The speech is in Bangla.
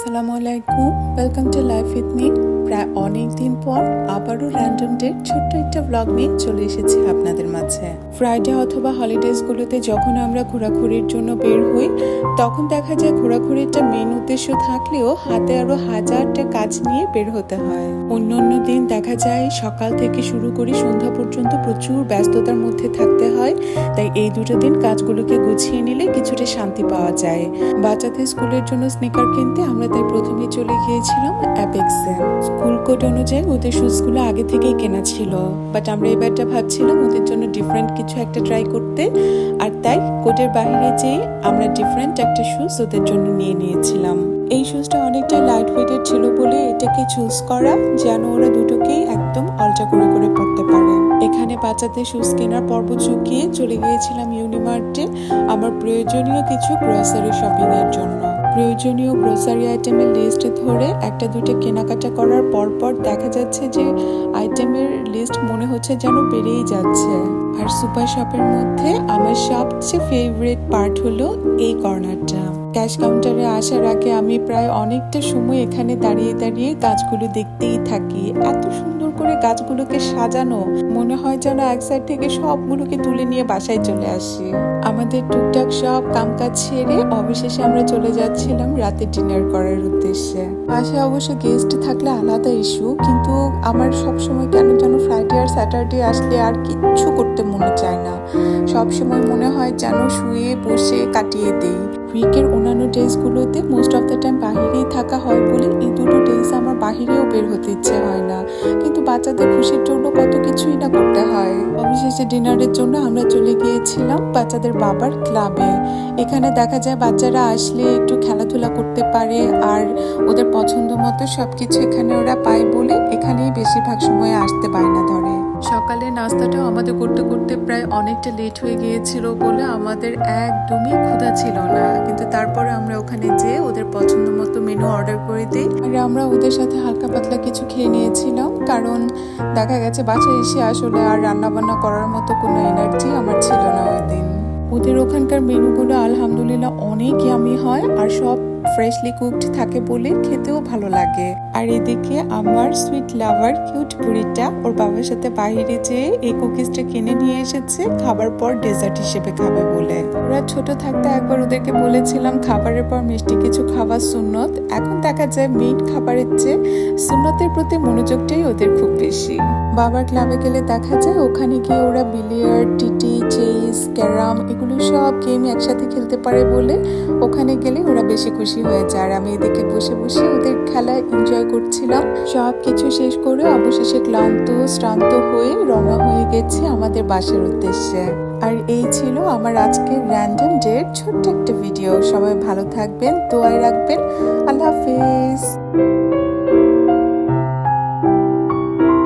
আসসালামু আলাইকুম, welcome to life with me. প্রায় অনেক দিন পর আবারও র্যান্ডম ডেট ছোট্ট একটা ব্লগ নিয়ে চলে এসেছি আপনাদের মাঝে। ফ্রাইডে অথবা হলিডেজগুলোতে যখন আমরা ঘোরাঘুরির জন্য বের হই, তখন দেখা যায় ঘোরাঘুরিটা মেন উদ্দেশ্য থাকলেও হাতে আরো হাজারটা কাজ নিয়ে বের হতে হয়। অন্য দিন দেখা যায় সকাল থেকে শুরু করে সন্ধ্যা পর্যন্ত প্রচুর ব্যস্ততার মধ্যে থাকতে হয়, তাই এই দুটো দিন কাজগুলোকে গুছিয়ে নিলে কিছুটা শান্তি পাওয়া যায়। বাচ্চাদের স্কুলের জন্য স্নিকার কিনতে আমরা তাই প্রথমে চলে গিয়েছিলাম অ্যাপেক্সে। স্কুল কোড অনুযায়ী ওদের শুজগুলো আগে থেকেই কেনা ছিল, বাট আমরা এবারটা ভাবছিলাম ওদের জন্য ডিফারেন্ট কিছু একটা ট্রাই করতে, আর তাই কোডের বাইরে যেয়ে আমরা ডিফারেন্ট একটা শুজ ওদের জন্য নিয়ে নিয়েছিলাম। এই শুজটা অনেকটা লাইট ওয়েটেড ছিল বলে এটাকে চুজ করা, যেন ওরা দুটোকেই একদম অল্টা করে করে পড়তে পারে। এখানে বাচ্চাদের শুজ কেনার পর্ব চুকিয়ে চলে গিয়েছিলাম ইউনিমার্টে আমার প্রয়োজনীয় কিছু গ্রোসারি শপিং এর জন্য। প্রয়োজনীয় গ্রোসারি আইটেমের লিস্ট ধরে একটা দুটো কেনাকাটা করার পর দেখা যাচ্ছে যে আইটেমের লিস্ট মনে হচ্ছে যেন বেড়েই যাচ্ছে। আর সুপার শপের মধ্যে আমার সবচেয়ে ফেভারিট পার্ট হলো এই কর্নারটা। ক্যাশ কাউন্টারে আসার আগে আমি প্রায় অনেকটা সময় এখানে দাঁড়িয়ে দাঁড়িয়ে গাছগুলো দেখতেই থাকি। এত সুন্দর করে গাছগুলোকে সাজানো, মনে হয় যেন এক সাইড থেকে সবগুলোকে তুলে নিয়ে বাসায় চলে আসি। আমাদের টুকটাক সব কামকাজ ছেড়ে অবশেষে আমরা চলে যাচ্ছিলাম রাতে ডিনার করার উদ্দেশ্যে। বাসায় অবশ্য গেস্ট থাকলে আলাদা ইস্যু, কিন্তু আমার সবসময় কেন যেন ফ্রাইডে আর স্যাটারডে আসলে আর কিচ্ছু করতে মনে চায় না। সবসময় মনে হয় যেন শুয়ে বসে কাটিয়ে দেই। উইকের অন্যান্য ডেজগুলোতে মোস্ট অফ দ্য টাইম বাহিরেই থাকা হয় বলে এই দুটো ডেজ আমার বাহিরেও বের হতে ইচ্ছে হয় না, কিন্তু বাচ্চাদের খুশির জন্য কত কিছুই না করতে হয়। অবশেষে ডিনারের জন্য আমরা চলে গিয়েছিলাম বাচ্চাদের বাবার ক্লাবে। এখানে দেখা যায় বাচ্চারা আসলে একটু খেলাধুলা করতে পারে, আর ওদের পছন্দ মতো সবকিছু এখানে ওরা পায় বলে এখানেই বেশিরভাগ সময় আসতে বায়না ধরে। সকালে নাস্তাটাও আমাদের করতে করতে প্রায় অনেকটা লেট হয়ে গিয়েছিল বলে আমাদের একদমই ক্ষুধা ছিল না, কিন্তু তারপরে আমরা ওখানে যেয়ে ওদের পছন্দ মতো মেনু অর্ডার করে দিই। আর আমরা ওদের সাথে হালকা পাতলা কিছু খেয়ে নিয়েছিলাম, কারণ দেখা গেছে বাসায় এসে আসলে আর রান্না বান্না করার মতো কোনো এনার্জি আমার ছিল না ওই দিন। ওদের ওখানকার মেনুগুলো আলহামদুলিল্লাহ অনেক ইয়ামি হয়, আর সব ফ্রেশলি কুকড থাকে বলে খেতেও ভালো লাগে। আর এদিকে আমার সুইট লাভার কিউট বুড়িটা ওর বাবার সাথে বাইরে যেয়ে এই কুকিজটা কিনে নিয়ে এসেছে খাবার পর ডেজার্ট হিসেবে খাবে বলে। ওরা ছোট থাকতে একবার ওদেরকে বলেছিলাম খাবারের পর মিষ্টি কিছু খাওয়া সুন্নত। এখন দেখা যায় মিট খাবারের চেয়ে সুন্নতের প্রতি মনোযোগটাই ওদের খুব বেশি। বাবার ক্লাবে গেলে দেখা যায় ওখানে গিয়ে ওরা বিলিয়ার্ড, টিটি, চেস, ক্যারাম এগুলো সব গেম একসাথে খেলতে পারে বলে ওখানে গেলে ওরা বেশি খুশি হয়ে যায়। আর আমি এদিকে বসে বসে ওদের খেলা এনজয় করছিলাম। সব কিছু শেষ করে অবশেষে শ্রান্ত হয়ে রওনা হয়ে গেছে আমাদের বাসার উদ্দেশ্যে। আর এই ছিল আমার আজকের র্যান্ডম ডেট ছোট্ট একটা ভিডিও। সবাই ভালো থাকবেন, দোয়ায় রাখবেন। আল্লাহ হাফেজ।